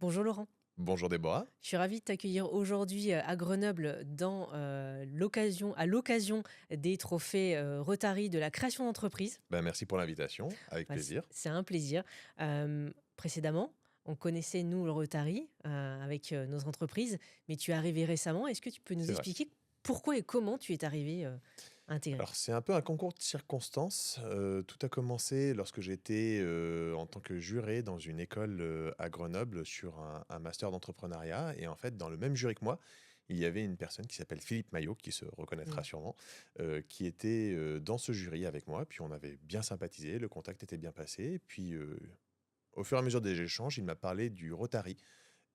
Bonjour Laurent, Bonjour Déborah. je suis ravie de t'accueillir aujourd'hui à Grenoble à l'occasion des trophées Rotary de la création d'entreprise. Merci pour l'invitation, avec Bah, c'est plaisir. c'est un plaisir. Précédemment, on connaissait nous le Rotary avec nos entreprises, mais tu es arrivé récemment. Est-ce que tu peux nous C'est vrai. expliquer pourquoi et comment tu es arrivé à intégrer? Alors c'est un peu un concours de circonstances. Tout a commencé lorsque j'étais en tant que juré dans une école à Grenoble sur un master d'entrepreneuriat. Et en fait, dans le même jury que moi, il y avait une personne qui s'appelle Philippe Maillot, qui se reconnaîtra Mm. sûrement, qui était dans ce jury avec moi. Puis on avait bien sympathisé, le contact était bien passé. Et puis au fur et à mesure des échanges, il m'a parlé du Rotary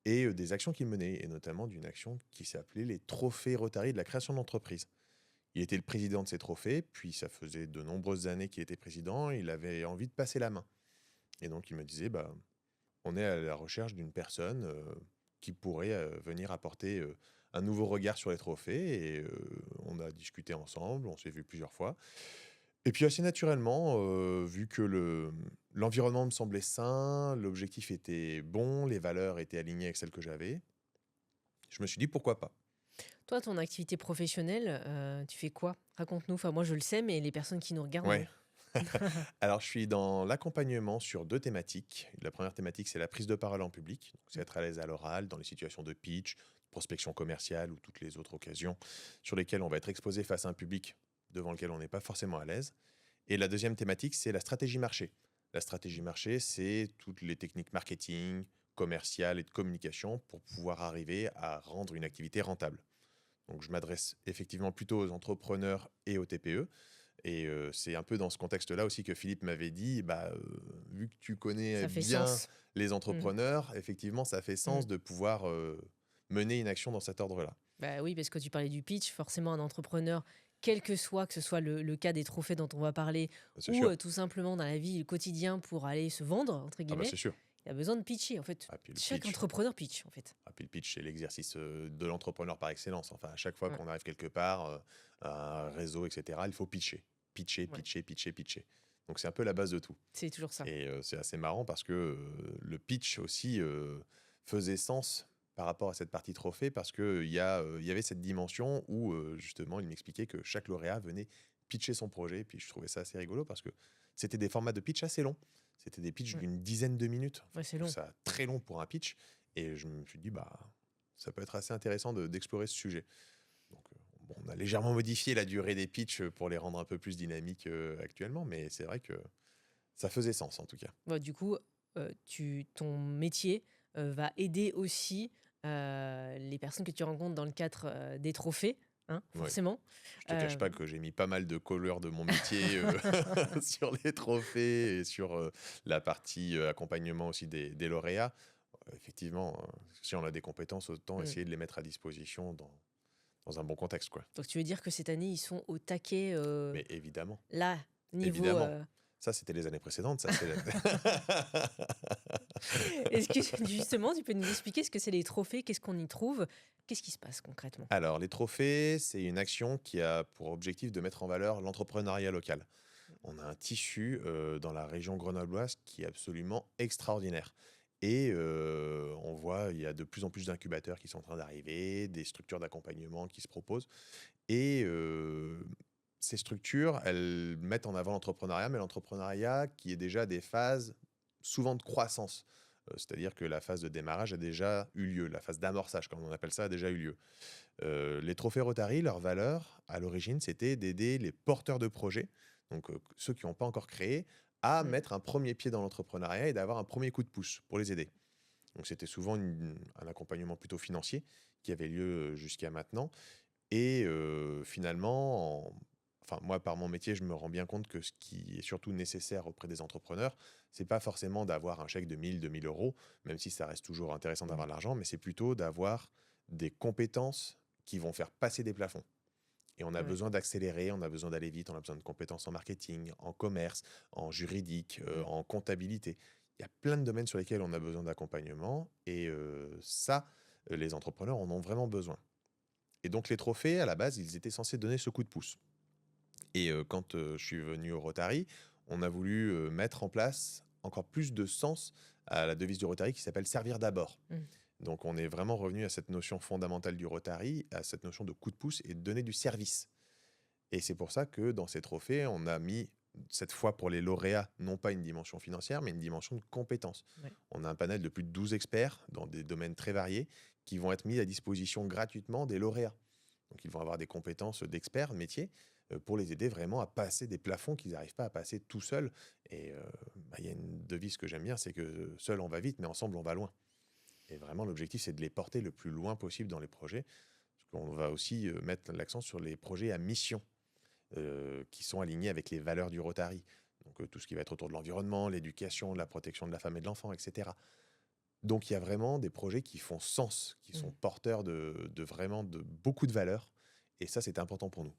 et des actions qu'il menait, et notamment d'une action qui s'appelait les trophées Rotary de la création d'entreprise. Il était le président de ces trophées, puis ça faisait de nombreuses années qu'il était président, il avait envie de passer la main. Et donc il me disait, on est à la recherche d'une personne qui pourrait venir apporter un nouveau regard sur les trophées, et on a discuté ensemble, on s'est vu plusieurs fois. Et puis assez naturellement, vu que l'environnement me semblait sain, l'objectif était bon, les valeurs étaient alignées avec celles que j'avais, je me suis dit pourquoi pas. Toi, ton activité professionnelle, tu fais quoi? Raconte-nous. Enfin, moi, je le sais, mais les personnes qui nous regardent, Ouais. non. Alors, je suis dans l'accompagnement sur deux thématiques. La première thématique, c'est la prise de parole en public. Donc, c'est être à l'aise à l'oral, dans les situations de pitch, prospection commerciale ou toutes les autres occasions sur lesquelles on va être exposé face à un public devant lequel on n'est pas forcément à l'aise. Et la deuxième thématique, c'est la stratégie marché. La stratégie marché, c'est toutes les techniques marketing, commerciales et de communication pour pouvoir arriver à rendre une activité rentable. Donc, je m'adresse effectivement plutôt aux entrepreneurs et aux TPE. Et c'est un peu dans ce contexte-là aussi que Philippe m'avait dit, vu que tu connais Ça fait bien sens. les Mm. entrepreneurs, effectivement, ça fait Mm. sens de pouvoir mener une action dans cet ordre-là. Bah oui, parce que tu parlais du pitch, forcément un entrepreneur, quel que ce soit le cas des trophées dont on va parler, C'est ou sûr. tout simplement dans la vie, le quotidien pour aller se vendre, entre Ah bah guillemets, c'est sûr. il a besoin de pitcher. En fait, Ah puis le chaque pitch. entrepreneur pitch, en fait. Ah puis le pitch, c'est l'exercice de l'entrepreneur par excellence. Enfin, à chaque fois Ouais, qu'on arrive quelque part, un réseau, etc., il faut pitcher. Pitcher, ouais, pitcher, pitcher, pitcher. Donc c'est un peu la base de tout. c'est toujours ça. Et c'est assez marrant parce que le pitch aussi faisait sens par rapport à cette partie trophée parce qu'il y avait cette dimension où justement il m'expliquait que chaque lauréat venait pitcher son projet. Et puis je trouvais ça assez rigolo parce que c'était des formats de pitch assez longs. C'était des pitchs Ouais, d'une dizaine de minutes. Enfin, ouais, je c'est trouve long. ça très long pour un pitch. Et je me suis dit, ça peut être assez intéressant d'explorer ce sujet. Donc, bon, on a légèrement modifié la durée des pitchs pour les rendre un peu plus dynamiques actuellement, mais c'est vrai que ça faisait sens en tout cas. Bah, du coup, ton métier va aider aussi les personnes que tu rencontres dans le cadre des trophées, hein, Oui. forcément. Je te cache Euh, pas que j'ai mis pas mal de couleurs de mon métier sur les trophées et sur la partie accompagnement aussi des lauréats. Effectivement, si on a des compétences, autant mm. essayer de les mettre à disposition dans un bon contexte, quoi. Donc tu veux dire que cette année, ils sont au taquet, Mais évidemment, là, niveau... évidemment. Ça, c'était les années précédentes. Ça, c'est Est-ce que justement, tu peux nous expliquer ce que c'est les trophées, qu'est-ce qu'on y trouve, qu'est-ce qui se passe concrètement? Alors, les trophées, c'est une action qui a pour objectif de mettre en valeur l'entrepreneuriat local. On a un tissu dans la région grenobloise qui est absolument extraordinaire. Et on voit, il y a de plus en plus d'incubateurs qui sont en train d'arriver, des structures d'accompagnement qui se proposent. Et ces structures, elles mettent en avant l'entrepreneuriat, mais l'entrepreneuriat qui est déjà à des phases souvent de croissance. C'est-à-dire que la phase de démarrage a déjà eu lieu, la phase d'amorçage, comme on appelle ça, a déjà eu lieu. Les trophées Rotary, leur valeur, à l'origine, c'était d'aider les porteurs de projets, donc ceux qui n'ont pas encore créé, à Mm. mettre un premier pied dans l'entrepreneuriat et d'avoir un premier coup de pouce pour les aider. Donc c'était souvent un accompagnement plutôt financier qui avait lieu jusqu'à maintenant. Et finalement, enfin moi par mon métier, je me rends bien compte que ce qui est surtout nécessaire auprès des entrepreneurs, c'est pas forcément d'avoir un chèque de 1000, 2000 euros, même si ça reste toujours intéressant Mm. d'avoir de l'argent, mais c'est plutôt d'avoir des compétences qui vont faire passer des plafonds. Et on a Ouais. besoin d'accélérer, on a besoin d'aller vite, on a besoin de compétences en marketing, en commerce, en juridique, Mm. en comptabilité. Il y a plein de domaines sur lesquels on a besoin d'accompagnement et ça, les entrepreneurs en ont vraiment besoin. Et donc les trophées, à la base, ils étaient censés donner ce coup de pouce. Et quand je suis venu au Rotary, on a voulu mettre en place encore plus de sens à la devise du Rotary qui s'appelle servir d'abord. Mmh. Donc on est vraiment revenu à cette notion fondamentale du Rotary, à cette notion de coup de pouce et de donner du service. Et c'est pour ça que dans ces trophées, on a mis, cette fois pour les lauréats, non pas une dimension financière, mais une dimension de compétences. Ouais. On a un panel de plus de 12 experts dans des domaines très variés qui vont être mis à disposition gratuitement des lauréats. Donc ils vont avoir des compétences d'experts métiers pour les aider vraiment à passer des plafonds qu'ils n'arrivent pas à passer tout seuls. Et il y a une devise que j'aime bien, c'est que seul on va vite, mais ensemble on va loin. Et vraiment l'objectif c'est de les porter le plus loin possible dans les projets. Parce qu'on va aussi mettre l'accent sur les projets à mission qui sont alignés avec les valeurs du Rotary. Donc tout ce qui va être autour de l'environnement, l'éducation, la protection de la femme et de l'enfant, etc. Donc il y a vraiment des projets qui font sens, qui sont Mmh. porteurs de vraiment de beaucoup de valeurs. Et ça, c'est important pour nous.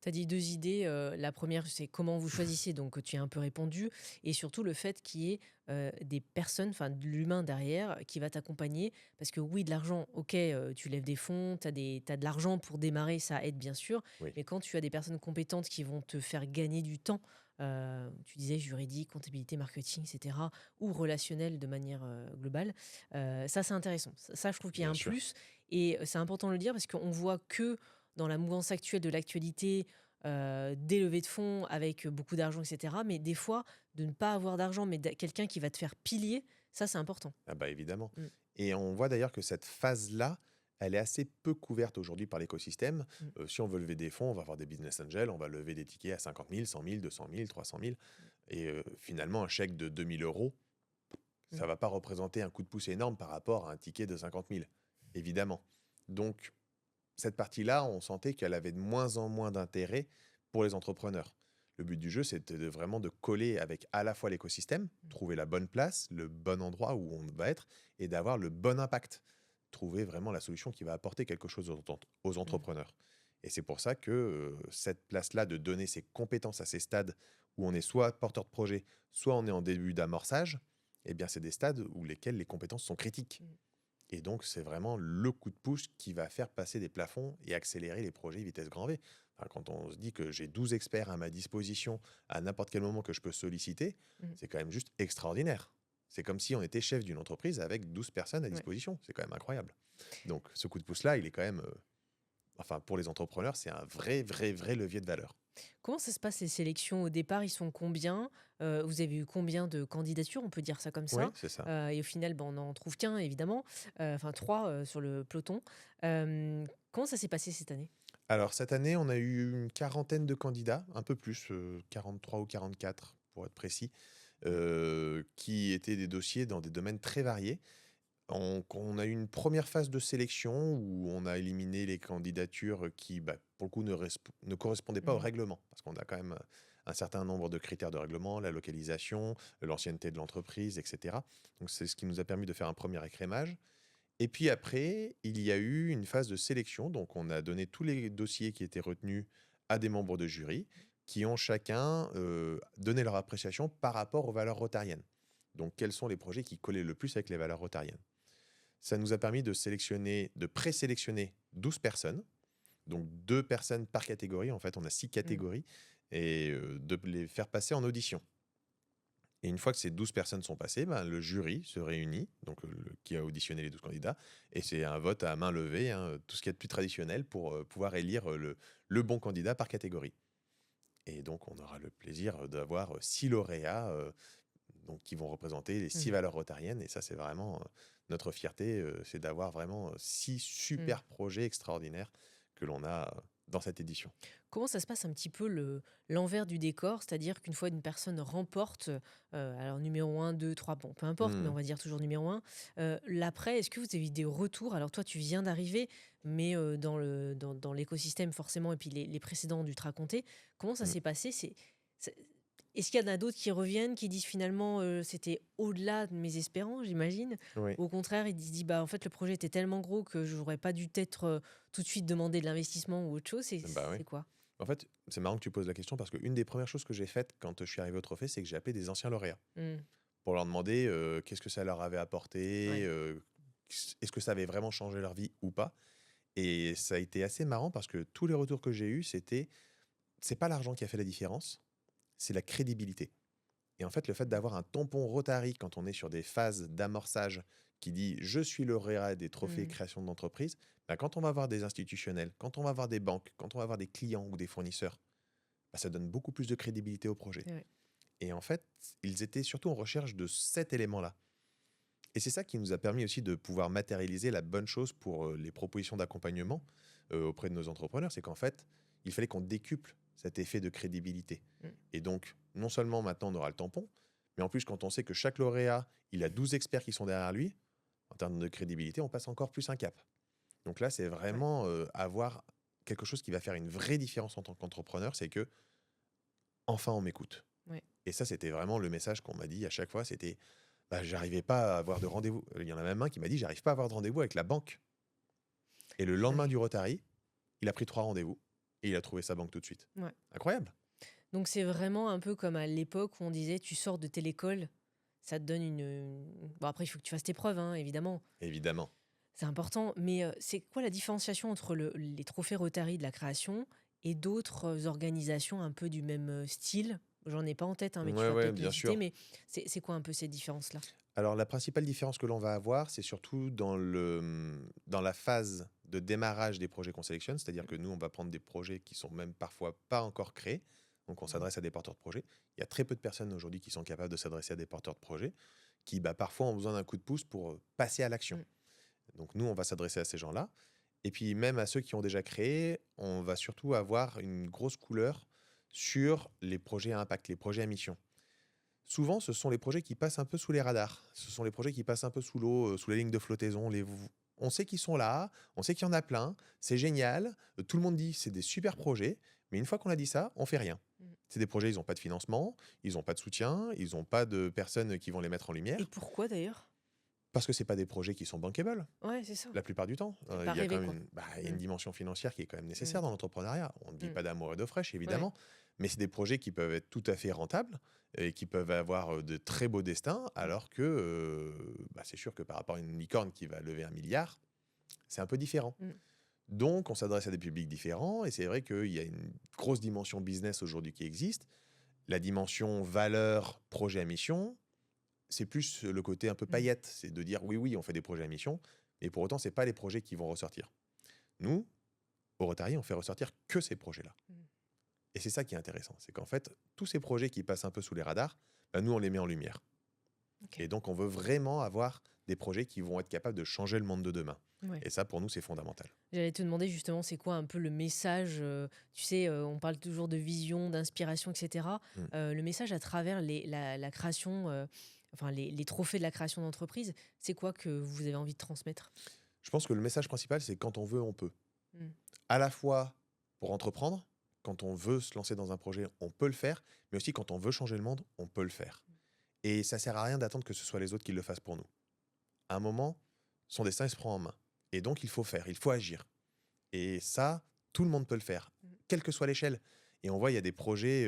Tu as dit 2 idées, la première c'est comment vous choisissez, donc tu y as un peu répondu et surtout le fait qu'il y ait, des personnes, enfin de l'humain derrière qui va t'accompagner. Parce que oui, de l'argent, OK, tu lèves des fonds, tu as de l'argent pour démarrer, ça aide bien sûr, Oui, mais quand tu as des personnes compétentes qui vont te faire gagner du temps, tu disais juridique, comptabilité, marketing et cetera ou relationnel de manière, globale, ça c'est intéressant. Ça je trouve qu'il y a bien un sûr. plus et c'est important de le dire parce qu'on voit que dans la mouvance actuelle de l'actualité, des levées de fonds avec beaucoup d'argent et cetera. Mais des fois, de ne pas avoir d'argent, mais quelqu'un qui va te faire pilier, ça, c'est important. Ah bah évidemment. Mmh, Et on voit d'ailleurs que cette phase-là, elle est assez peu couverte aujourd'hui par l'écosystème. mmh, Si on veut lever des fonds, on va avoir des business angels, on va lever des tickets à 50 000, 100 000, 200 000, 300 000. Et finalement, un chèque de 2 000 euros, ça mmh, ne va pas représenter un coup de pouce énorme par rapport à un ticket de 50 000, évidemment. Donc, cette partie-là, on sentait qu'elle avait de moins en moins d'intérêt pour les entrepreneurs. Le but du jeu, c'était vraiment de coller avec à la fois l'écosystème, mmh, trouver la bonne place, le bon endroit où on va être, et d'avoir le bon impact. Trouver vraiment la solution qui va apporter quelque chose aux mmh, entrepreneurs. Et c'est pour ça que cette place-là de donner ses compétences à ces stades où on est soit porteur de projet, soit on est en début d'amorçage, eh bien, c'est des stades où lesquels les compétences sont critiques. mmh. Et donc, c'est vraiment le coup de pouce qui va faire passer des plafonds et accélérer les projets vitesse grand V. Enfin, quand on se dit que j'ai 12 experts à ma disposition à n'importe quel moment que je peux solliciter, Mmh. c'est quand même juste extraordinaire. C'est comme si on était chef d'une entreprise avec 12 personnes à Ouais. disposition. C'est quand même incroyable. Donc, ce coup de pouce-là, il est quand même, enfin, pour les entrepreneurs, c'est un vrai, vrai, vrai levier de valeur. Comment ça se passe les sélections au départ? Ils sont combien? Vous avez eu combien de candidatures? On peut dire ça comme Oui, ça. c'est ça. Et au final, ben, on n'en trouve qu'un évidemment, enfin 3 sur le peloton. Comment ça s'est passé cette année? Alors, cette année, on a eu une quarantaine de candidats, un peu plus, 43 ou 44 pour être précis, qui étaient des dossiers dans des domaines très variés. On a eu une première phase de sélection où on a éliminé les candidatures qui, bah, pour le coup, ne correspondaient pas au Mmh. règlement. Parce qu'on a quand même un certain nombre de critères de règlement, la localisation, l'ancienneté de l'entreprise, etc. Donc, c'est ce qui nous a permis de faire un premier écrémage. Et puis après, il y a eu une phase de sélection. Donc, on a donné tous les dossiers qui étaient retenus à des membres de jury qui ont chacun donné leur appréciation par rapport aux valeurs rotariennes. Donc, quels sont les projets qui collaient le plus avec les valeurs rotariennes? Ça nous a permis de sélectionner, de présélectionner 12 personnes, donc 2 personnes par catégorie. En fait, on a 6 Mmh. catégories et de les faire passer en audition. Et une fois que ces 12 personnes sont passées, ben, le jury se réunit, donc qui a auditionné les 12 candidats, et c'est un vote à main levée, hein, tout ce qu'il y a de plus traditionnel pour pouvoir élire le bon candidat par catégorie. Et donc, on aura le plaisir d'avoir 6 lauréats donc, qui vont représenter les 6 Mmh. valeurs rotariennes. Et ça, c'est vraiment notre fierté, c'est d'avoir vraiment 6 Mmh. super projets extraordinaires que l'on a dans cette édition. Comment ça se passe un petit peu l'envers du décor? C'est-à-dire qu'une fois une personne remporte, alors numéro un, 2, 3, bon, peu importe, mais on Hmm. va dire toujours numéro un. L'après, est-ce que vous avez eu des retours? Alors toi, tu viens d'arriver, mais dans l'écosystème forcément et puis les précédents ont dû te raconter. Comment ça Hmm. s'est passé? C'est est-ce qu'il y en a d'autres qui reviennent, qui disent finalement, «C'était au-delà de mes espérances», j'imagine? Oui, Ou au contraire, ils se disent: «Bah, en fait, le projet était tellement gros que j'aurais pas dû peut-être, tout de suite demander de l'investissement ou autre chose»? bah oui. C'est quoi? En fait, c'est marrant que tu poses la question parce qu'une des premières choses que j'ai faites quand je suis arrivé au trophée, c'est que j'ai appelé des anciens lauréats Mmh. pour leur demander qu'est-ce que ça leur avait apporté, Ouais. est-ce que ça avait vraiment changé leur vie ou pas. Et ça a été assez marrant parce que tous les retours que j'ai eus, c'est pas l'argent qui a fait la différence, c'est la crédibilité. Et en fait, le fait d'avoir un tampon Rotary quand on est sur des phases d'amorçage qui dit je suis lauréat des trophées Mmh. création d'entreprise, bah, quand on va voir des institutionnels, quand on va voir des banques, quand on va voir des clients ou des fournisseurs, bah, ça donne beaucoup plus de crédibilité au projet. C'est vrai. Et en fait, ils étaient surtout en recherche de cet élément-là. Et c'est ça qui nous a permis aussi de pouvoir matérialiser la bonne chose pour les propositions d'accompagnement auprès de nos entrepreneurs. C'est qu'en fait, il fallait qu'on décuple cet effet de crédibilité. Mmh. Et donc, non seulement maintenant on aura le tampon, mais en plus, quand on sait que chaque lauréat, il a 12 experts qui sont derrière lui, en termes de crédibilité, on passe encore plus un cap. Donc là, c'est Ouais. vraiment avoir quelque chose qui va faire une vraie différence en tant qu'entrepreneur, c'est que enfin on m'écoute. Ouais. Et ça, c'était vraiment le message qu'on m'a dit à chaque fois, c'était bah, j'arrivais pas à avoir de rendez-vous. Il y en a même un qui m'a dit j'arrive pas à avoir de rendez-vous avec la banque. Et le Ah lendemain oui. du Rotary, il a pris 3 rendez-vous et il a trouvé sa banque tout de suite. Ouais. Incroyable. Donc c'est vraiment un peu comme à l'époque où on disait: «Tu sors de telle école, ça te donne bon après il faut que tu fasses tes preuves, hein, évidemment, Évidemment. c'est important, mais c'est quoi la différenciation entre les trophées Rotary de la création et d'autres, organisations un peu du même, style? J'en ai pas en tête, hein, mais tu Ouais, vas ouais, peut-être me bien citer, sûr. mais c'est quoi un peu ces différences-là? Alors, la principale différence que l'on va avoir, c'est surtout dans la phase de démarrage des projets qu'on sélectionne. C'est-à-dire Mmh. que nous, on va prendre des projets qui sont même parfois pas encore créés. Donc, on Mmh. s'adresse à des porteurs de projets. Il y a très peu de personnes aujourd'hui qui sont capables de s'adresser à des porteurs de projets qui, bah, parfois, ont besoin d'un coup de pouce pour passer à l'action. Mmh. Donc, nous, on va s'adresser à ces gens-là. Et puis, même à ceux qui ont déjà créé, on va surtout avoir une grosse couleur sur les projets à impact, les projets à mission. Souvent, ce sont les projets qui passent un peu sous les radars. Ce sont les projets qui passent un peu sous l'eau, sous les lignes de flottaison. On sait qu'ils sont là, on sait qu'il y en a plein, c'est génial. Tout le monde dit c'est des super projets, mais une fois qu'on a dit ça, on fait rien. Mmh. C'est des projets, ils n'ont pas de financement, ils n'ont pas de soutien, ils n'ont pas de personnes qui vont les mettre en Et lumière, pourquoi d'ailleurs? parce que c'est pas des projets qui sont bankable. Ouais, c'est ça. La plupart du temps, Faites pas il y a quand rêver, même quoi. il y a Mmh. une dimension financière qui est quand même Mmh. nécessaire dans l'entrepreneuriat. On ne vit Mmh. pas d'amour et d'eau fraîche, Ouais. évidemment, mais c'est des projets qui peuvent être tout à fait rentables et qui peuvent avoir de très beaux destins, Mmh. alors que bah, c'est sûr que par rapport à une licorne qui va lever 1 milliard, c'est un peu différent. Mmh. Donc, on s'adresse à des publics différents et c'est vrai qu'il y a une grosse dimension business aujourd'hui qui existe. La dimension valeur, projet à mission, c'est plus le côté un peu Mmh. paillette. C'est de dire oui, oui, on fait des projets à mission, mais pour autant, ce n'est pas les projets qui vont ressortir. Nous, au Rotary, on fait ressortir que ces projets-là. Mmh. Et c'est ça qui est intéressant. C'est qu'en fait, tous ces projets qui passent un peu sous les radars, bah, nous, on les met en lumière. OK. Et donc, on veut vraiment avoir des projets qui vont être capables de changer le monde de demain. Ouais. Et ça, pour nous, c'est fondamental. J'allais te demander justement, c'est quoi un peu le message, tu sais, on parle toujours de vision, d'inspiration, et cetera. Mm. Le message à travers la création, enfin les trophées de la création d'entreprise, c'est quoi que vous avez envie de transmettre? Je pense que le message principal, c'est quand on veut, on peut. Mmh. À la fois pour entreprendre, quand on veut se lancer dans un projet, on peut le faire, mais aussi quand on veut changer le monde, on peut le faire. Et ça sert à rien d'attendre que ce soit les autres qui le fassent pour nous. À un moment, son destin, il se prend en main. Et donc, il faut faire, il faut agir. Et ça, tout le monde peut le faire, Mmh. quelle que soit l'échelle. Et on voit, il y a des projets,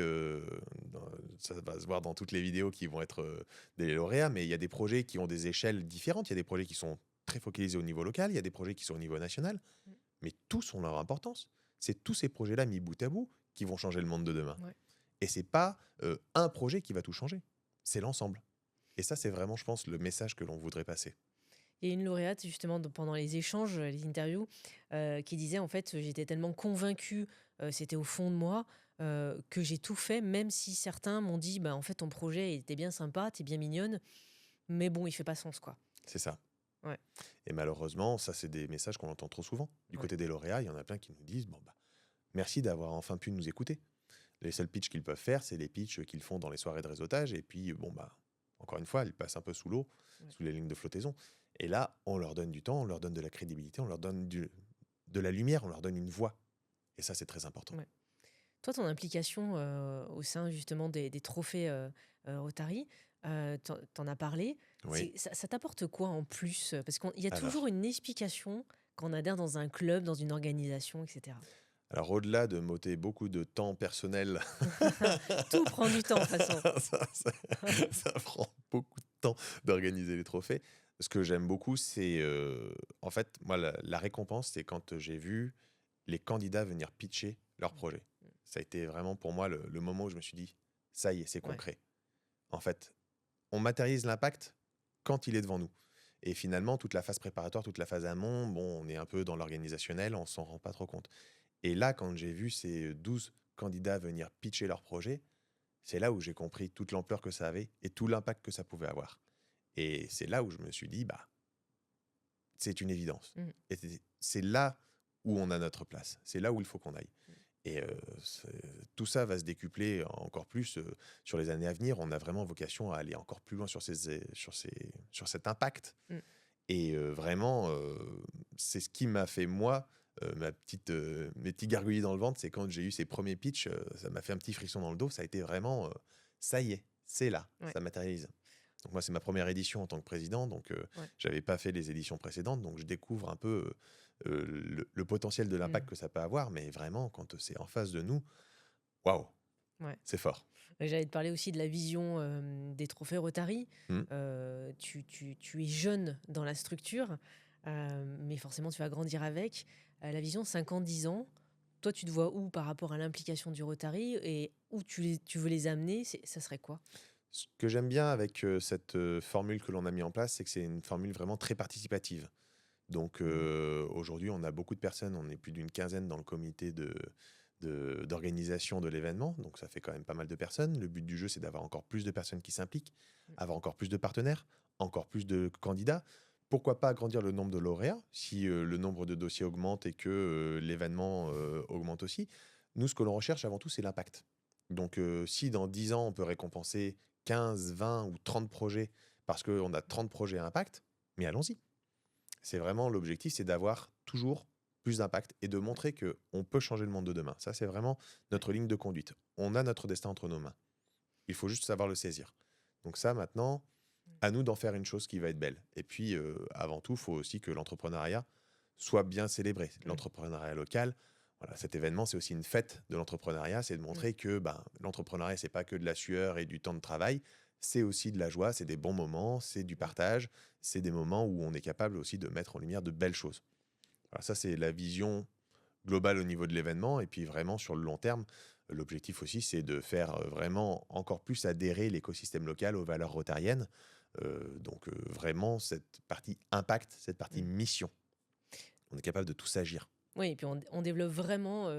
ça va se voir dans toutes les vidéos qui vont être des lauréats, mais il y a des projets qui ont des échelles différentes. Il y a des projets qui sont très focalisés au niveau local, il y a des projets qui sont au niveau national, Mmh. mais tous ont leur importance. C'est tous ces projets-là mis bout à bout qui vont changer le monde de demain. Ouais. Et c'est pas un projet qui va tout changer, c'est l'ensemble. Et ça, c'est vraiment, je pense, le message que l'on voudrait passer. Il y a une lauréate justement pendant les échanges, les interviews, qui disait en fait: «J'étais tellement convaincue, c'était au fond de moi, que j'ai tout fait, même si certains m'ont dit: "Bah, en fait, ton projet était bien sympa, t'es bien mignonne, mais bon, il fait pas sens, quoi"». C'est ça. Ouais. Et malheureusement, ça, c'est des messages qu'on entend trop souvent. Du Ouais. côté des lauréats, il y en a plein qui nous disent bon, bah, merci d'avoir enfin pu nous écouter. Les seuls pitchs qu'ils peuvent faire, c'est les pitchs qu'ils font dans les soirées de réseautage. Et puis, bon, bah, encore une fois, ils passent un peu sous l'eau, Ouais. sous les lignes de flottaison. Et là, on leur donne du temps, on leur donne de la crédibilité, on leur donne de la lumière, on leur donne une voix. Et ça, c'est très important. Ouais. Toi, ton implication, au sein justement des trophées, Rotary, tu en as parlé. Oui. Ça t'apporte quoi en plus? Parce qu'il y a toujours Alors, une explication quand on adhère dans un club, dans une organisation, et cetera. alors, au-delà de m'ôter beaucoup de temps personnel, Tout prend du temps, de toute façon. ça prend beaucoup de temps d'organiser les trophées. Ce que j'aime beaucoup, c'est en fait, moi, la récompense, c'est quand j'ai vu les candidats venir pitcher leur projet. Ça a été vraiment pour moi le moment où je me suis dit, ça y est, c'est Ouais. concret. en fait. On matérialise l'impact quand il est devant nous. Et finalement, toute la phase préparatoire, toute la phase amont, bon, on est un peu dans l'organisationnel, on s'en rend pas trop compte. Et là, quand j'ai vu ces 12 candidats venir pitcher leur projet, c'est là où j'ai compris toute l'ampleur que ça avait et tout l'impact que ça pouvait avoir. Et c'est là où je me suis dit, bah, c'est une évidence. Mmh. Et c'est là où on a notre place. C'est là où il faut qu'on aille. Et tout ça va se décupler encore plus sur les années à venir. On a vraiment vocation à aller encore plus loin sur cet impact. Mmh. Et vraiment, c'est ce qui m'a fait, moi, mes petits gargouillis dans le ventre. C'est quand j'ai eu ces premiers pitchs, ça m'a fait un petit frisson dans le dos. Ça a été vraiment, ça y est, c'est là, Ouais, ça matérialise. Donc moi, c'est ma première édition en tant que président. Donc, ouais. j'avais pas fait les éditions précédentes. Donc, je découvre un peu le potentiel de Mmh. l'impact que ça peut avoir. Mais vraiment, quand c'est en face de nous, waouh, Ouais. c'est fort. J'allais te parler aussi de la vision, des trophées Rotary. Mm. Tu es jeune dans la structure, mais forcément tu vas grandir avec. La vision 5 ans, 10 ans, toi tu te vois où par rapport à l'implication du Rotary et où tu veux les amener? Ça serait quoi? Ce que j'aime bien avec cette formule que l'on a mis en place, c'est que c'est une formule vraiment très participative. Donc Mmh. aujourd'hui, on a beaucoup de personnes, on est plus d'une quinzaine dans le comité d'organisation de l'événement, donc ça fait quand même pas mal de personnes. Le but du jeu, c'est d'avoir encore plus de personnes qui s'impliquent, Mmh. avoir encore plus de partenaires, encore plus de candidats. Pourquoi pas agrandir le nombre de lauréats si le nombre de dossiers augmente et que l'événement augmente aussi. Nous, ce que l'on recherche avant tout, c'est l'impact. Donc si dans 10 ans, on peut récompenser 15, 20 ou 30 projets parce qu'on a 30 projets à impact, mais allons-y. C'est vraiment l'objectif, c'est d'avoir toujours plus d'impact et de montrer que on peut changer le monde de demain. Ça, c'est vraiment notre ligne de conduite. On a notre destin entre nos mains. Il faut juste savoir le saisir. Donc ça, maintenant, à nous d'en faire une chose qui va être belle. Et puis, avant tout, il faut aussi que l'entrepreneuriat soit bien célébré. Mmh. L'entrepreneuriat local, voilà, cet événement, c'est aussi une fête de l'entrepreneuriat. C'est de Mmh. montrer que ben, l'entrepreneuriat, c'est pas que de la sueur et du temps de travail. C'est aussi de la joie, c'est des bons moments, c'est du partage, c'est des moments où on est capable aussi de mettre en lumière de belles choses. Voilà, ça, c'est la vision globale au niveau de l'événement. Et puis vraiment, sur le long terme, l'objectif aussi, c'est de faire vraiment encore plus adhérer l'écosystème local aux valeurs rotariennes. Donc vraiment, cette partie impact, cette partie Mmh. mission, on est capable de tous agir. Oui, et puis on développe vraiment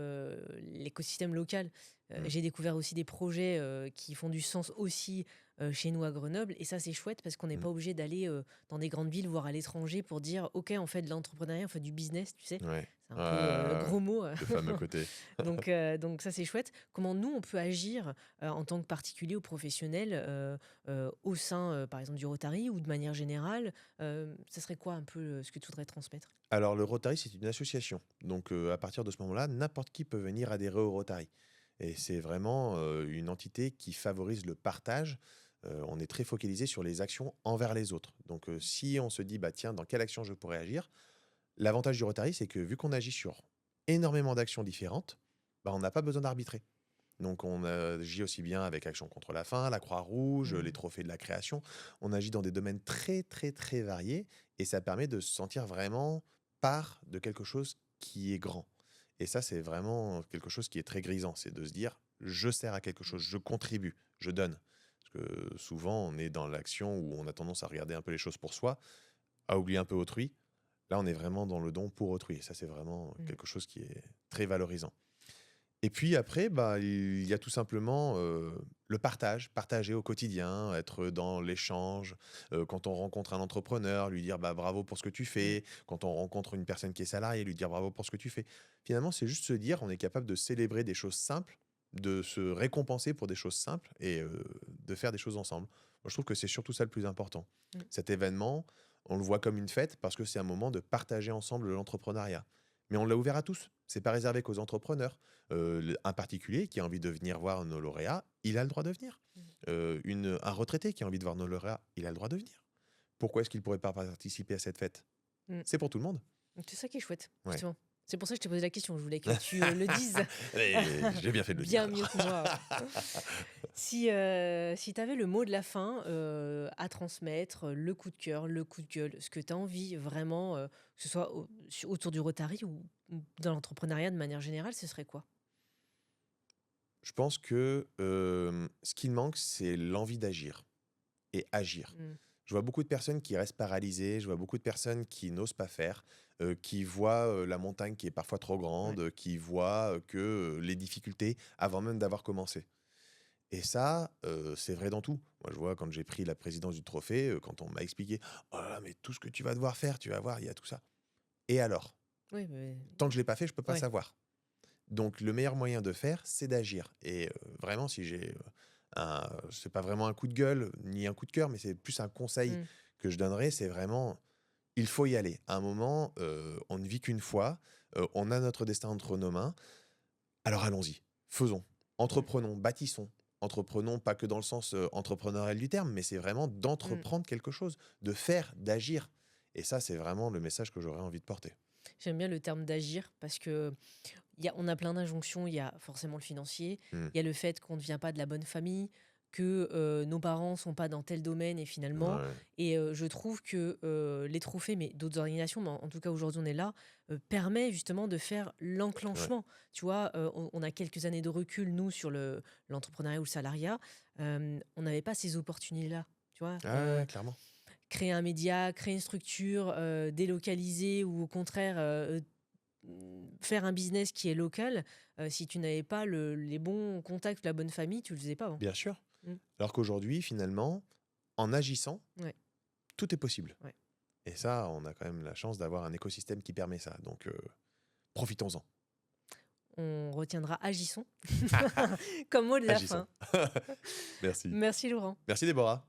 l'écosystème local. Mm. J'ai découvert aussi des projets qui font du sens aussi chez nous à Grenoble. Et ça, c'est chouette parce qu'on n'est Mm. pas obligé d'aller dans des grandes villes, voire à l'étranger, pour dire, OK, on fait de l'entrepreneuriat, on fait du business, tu sais. Ouais. C'est un peu gros mot. Le fameux côté. Donc ça, c'est chouette. Comment nous, on peut agir en tant que particulier ou professionnel au sein, par exemple, du Rotary ou de manière générale? Ça serait quoi un peu ce que tu voudrais transmettre? Alors, le Rotary, c'est une association. Donc, à partir de ce moment-là, n'importe qui peut venir adhérer au Rotary. Et c'est vraiment une entité qui favorise le partage. On est très focalisé sur les actions envers les autres. Donc, si on se dit, bah, tiens, dans quelle action je pourrais agir, l'avantage du Rotary, c'est que vu qu'on agit sur énormément d'actions différentes, bah, on n'a pas besoin d'arbitrer. Donc, on agit aussi bien avec Action contre la faim, la Croix-Rouge, les Mmh. trophées de la création. On agit dans des domaines très, très, très variés et ça permet de se sentir vraiment part de quelque chose qui est grand. Et ça, c'est vraiment quelque chose qui est très grisant. C'est de se dire, je sers à quelque chose, je contribue, je donne. Parce que souvent, on est dans l'action où on a tendance à regarder un peu les choses pour soi, à oublier un peu autrui. Là, on est vraiment dans le don pour autrui. Et ça, c'est vraiment Mmh. quelque chose qui est très valorisant. Et puis après, bah, il y a tout simplement le partage, partager au quotidien, être dans l'échange. Quand on rencontre un entrepreneur, lui dire bah, bravo pour ce que tu Mmh. fais. Quand on rencontre une personne qui est salariée, lui dire bravo pour ce que tu fais. Finalement, c'est juste se dire, on est capable de célébrer des choses simples, de se récompenser pour des choses simples et de faire des choses ensemble. Moi, je trouve que c'est surtout ça le plus important. Mmh. Cet événement, on le voit comme une fête parce que c'est un moment de partager ensemble l'entrepreneuriat. Mais on l'a ouvert à tous. C'est pas réservé qu'aux entrepreneurs. Un particulier qui a envie de venir voir nos lauréats, il a le droit de venir. Mmh. Un retraité qui a envie de voir nos lauréats, il a le droit de venir. Pourquoi est-ce qu'il ne pourrait pas participer à cette fête? Mmh. C'est pour tout le monde. C'est ça qui est chouette, Ouais. justement. C'est pour ça que je t'ai posé la question. Je voulais que tu le dises Et j'ai bien fait de le dire bien mieux alors. que moi. Si tu avais le mot de la fin à transmettre, le coup de cœur, le coup de gueule, ce que tu as envie vraiment, que ce soit autour du Rotary ou dans l'entrepreneuriat de manière générale, ce serait quoi? Je pense que ce qui me manque, c'est l'envie d'agir et agir. Mmh. Je vois beaucoup de personnes qui restent paralysées, je vois beaucoup de personnes qui n'osent pas faire, qui voient la montagne qui est parfois trop Ouais. grande, qui voient que les difficultés avant même d'avoir commencé. Et ça, c'est vrai dans tout. Moi, je vois quand j'ai pris la présidence du trophée, quand on m'a expliqué: «Oh là là, mais tout ce que tu vas devoir faire, tu vas voir, il y a tout ça». Et alors? Oui, mais Tant que je l'ai pas fait, je peux pas ouais. savoir. Donc le meilleur moyen de faire, c'est d'agir et vraiment si j'ai, c'est pas vraiment un coup de gueule, ni un coup de cœur, mais c'est plus un conseil Mmh. que je donnerais, c'est vraiment, il faut y aller. À un moment, on ne vit qu'une fois, on a notre destin entre nos mains, alors allons-y, faisons, Mmh. entreprenons, bâtissons. Entreprenons pas que dans le sens, entrepreneurial du terme, mais c'est vraiment Mmh. d'entreprendre quelque chose, de faire, d'agir et ça, c'est vraiment le message que j'aurais envie de porter. J'aime bien le terme d'agir parce que on a plein d'injonctions. Il y a forcément le financier, Mmh. il y a le fait qu'on ne vient pas de la bonne famille, que nos parents sont pas dans tel domaine et finalement, Ouais, et je trouve que les trophées, mais d'autres organisations, mais en tout cas aujourd'hui on est là, permet justement de faire ouais. l'enclenchement. Tu vois, on a quelques années de recul, nous, sur l'entrepreneuriat ou le salariat. On n'avait pas ces opportunités-là. Tu vois, Ah ouais, clairement. créer un média, créer une structure, délocaliser ou au contraire faire un business qui est local, si tu n'avais pas les bons contacts, la bonne famille, tu le faisais pas avant. Bien sûr. Mmh. Alors qu'aujourd'hui, finalement, en agissant, Ouais, tout est possible. ouais. Et ça, on a quand même la chance d'avoir un écosystème qui permet ça. Donc, profitons-en. On retiendra agissons comme mot de la Agissons. fin. Merci. Merci Laurent. Merci Déborah.